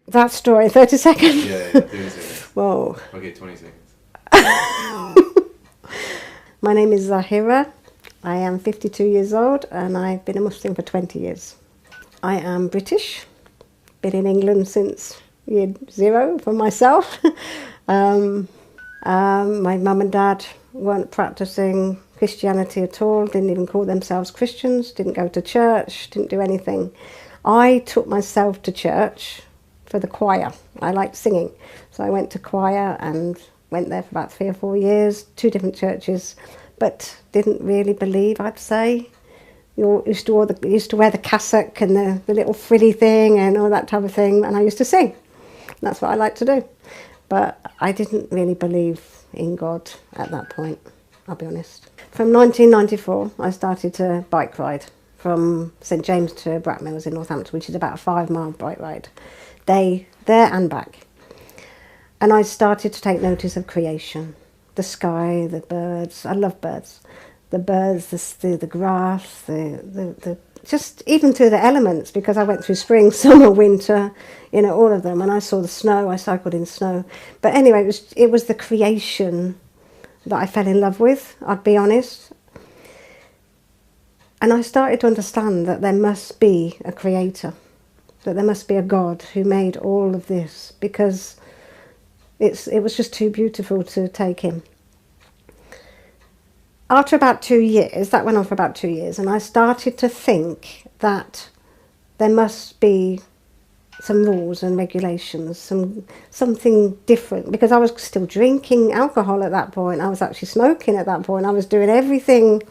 That story, 30 seconds? Yeah, 30 seconds. Whoa. Okay, 20 seconds. My name is Zahira. I am 52 years old and I've been a Muslim for 20 years. I am British, been in England since year zero for myself. My mum and dad weren't practicing Christianity at all, didn't even call themselves Christians, didn't go to church, didn't do anything. I took myself to church for the choir. I liked singing, so I went to choir and went there for about 3 or 4 years, 2 different churches, but didn't really believe, I'd say. You used to wear the cassock and the little frilly thing and all that type of thing, and I used to sing. That's what I liked to do. But I didn't really believe in God at that point, I'll be honest. From 1994, I started to bike ride from St James to Brackmills in Northampton, which is about a 5-mile bike ride, day there and back. And I started to take notice of creation, the sky, the birds. I love birds. The birds, the grass, the just even through the elements, because I went through spring, summer, winter, all of them. And I saw the snow, I cycled in snow. But anyway, it was the creation that I fell in love with, I'd be honest. And I started to understand that there must be a creator, that there must be a God who made all of this, because it was just too beautiful to take in. After about 2 years, that went on for about 2 years, and I started to think that there must be some rules and regulations, something different, because I was still drinking alcohol at that point. I was actually smoking at that point. I was doing everything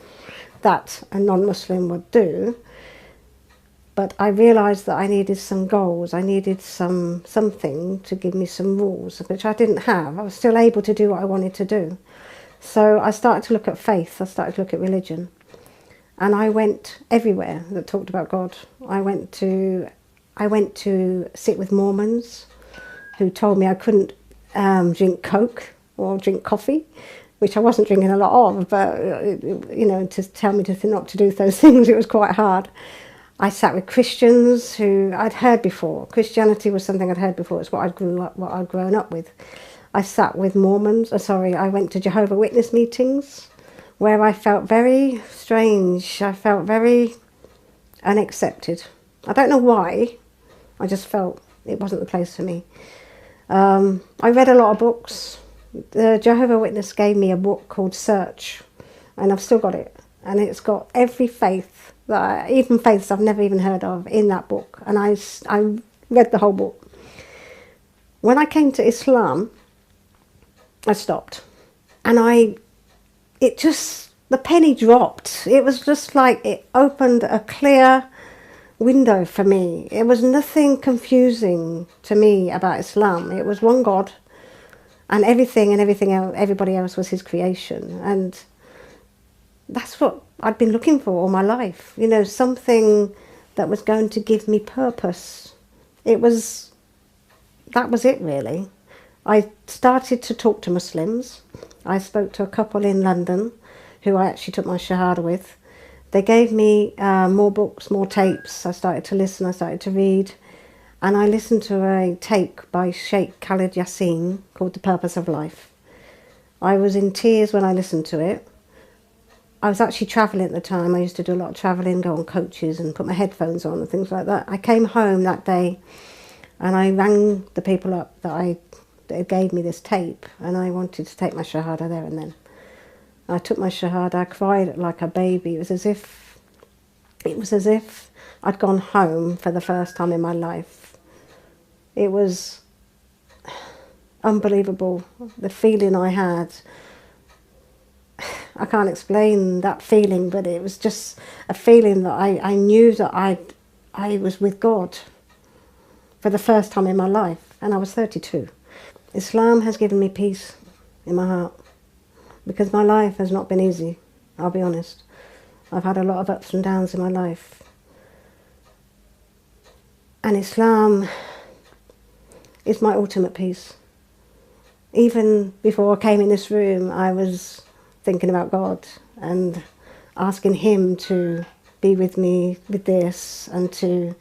that a non-Muslim would do, but I realised that I needed some goals. I needed something to give me some rules, which I didn't have. I was still able to do what I wanted to do. So I started to look at faith, I started to look at religion. And I went everywhere that talked about God. I went to sit with Mormons who told me I couldn't drink Coke or drink coffee, which I wasn't drinking a lot of, but to tell me not to do those things, it was quite hard. I sat with Christians who I'd heard before. Christianity was something I'd heard before. It's what I'd grown up with. I sat with Mormons. I went to Jehovah's Witness meetings where I felt very strange. I felt very unaccepted. I don't know why. I just felt it wasn't the place for me. I read a lot of books. The Jehovah's Witness gave me a book called Search, and I've still got it. And it's got every faith, even faiths I've never even heard of, in that book. And I read the whole book. When I came to Islam, I stopped. And the penny dropped. It was just like it opened a clear window for me. It was nothing confusing to me about Islam. It was one God, and everything else, everybody else was his creation. And that's what I'd been looking for all my life. Something that was going to give me purpose. That was it, really. I started to talk to Muslims. I spoke to a couple in London who I actually took my Shahada with. They gave me more books, more tapes. I started to listen, I started to read. And I listened to a tape by Sheikh Khalid Yasin called The Purpose of Life. I was in tears when I listened to it. I was actually travelling at the time. I used to do a lot of travelling, go on coaches and put my headphones on and things like that. I came home that day and I rang the people up that gave me this tape, and I wanted to take my Shahada there and then. I took my Shahada, I cried like a baby. It was as if I'd gone home for the first time in my life. It was unbelievable, the feeling I had. I can't explain that feeling, but it was just a feeling that I knew that I was with God for the first time in my life, and I was 32. Islam has given me peace in my heart, because my life has not been easy, I'll be honest. I've had a lot of ups and downs in my life. And Islam is my ultimate peace. Even before I came in this room, I was thinking about God and asking him to be with me with this, and to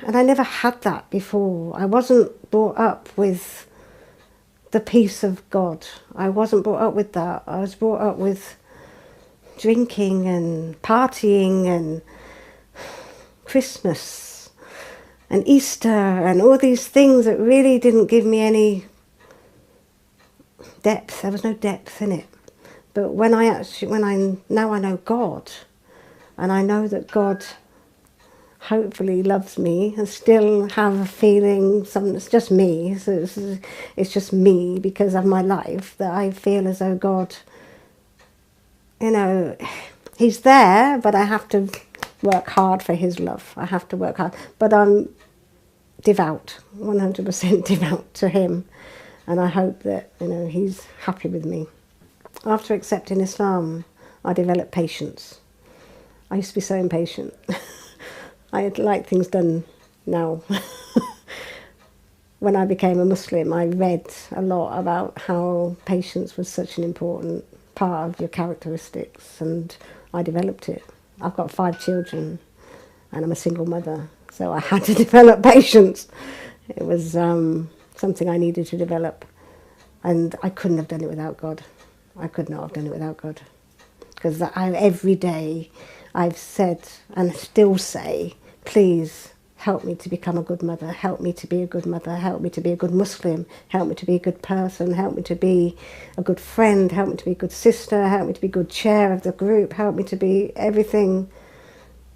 and I never had that before. I wasn't brought up with the peace of God. I wasn't brought up with that. I was brought up with drinking and partying and Christmas and Easter and all these things that really didn't give me any depth. There was no depth in it. But now I know God, and I know that God hopefully loves me, and still have a feeling, it's just me, so it's just me because of my life, that I feel as though God, he's there, but I have to work hard for his love. I have to work hard. But I'm devout, 100% devout to him, and I hope that, he's happy with me. After accepting Islam, I developed patience. I used to be so impatient. I like things done now. When I became a Muslim, I read a lot about how patience was such an important part of your characteristics, and I developed it. I've got 5 children, and I'm a single mother, so I had to develop patience. It was something I needed to develop, and I couldn't have done it without God. I could not have done it without God. Because every day I've said, and still say, please help me to become a good mother, help me to be a good mother, help me to be a good Muslim, help me to be a good person, help me to be a good friend, help me to be a good sister, help me to be a good chair of the group, help me to be everything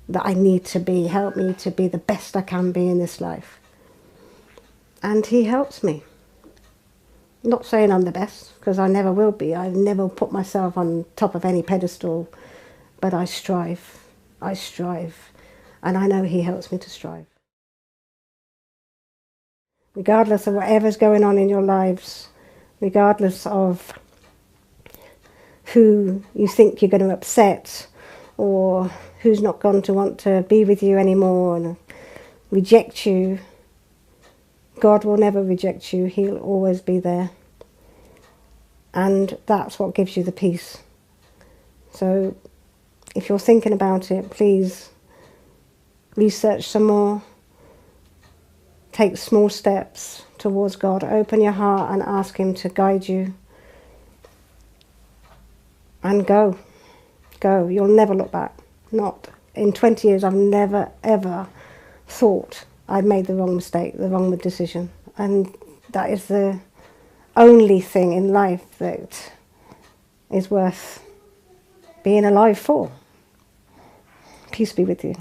that I need to be, help me to be the best I can be in this life. And he helps me. Not saying I'm the best, because I never will be. I never put myself on top of any pedestal, but I strive. I strive. And I know he helps me to strive. Regardless of whatever's going on in your lives, regardless of who you think you're going to upset, or who's not going to want to be with you anymore and reject you, God will never reject you. He'll always be there. And that's what gives you the peace. So if you're thinking about it, please research some more. Take small steps towards God. Open your heart and ask him to guide you. And go. Go. You'll never look back. Not in 20 years, I've never, ever thought I'd made the wrong mistake, the wrong decision. And that is the only thing in life that is worth being alive for. Peace be with you.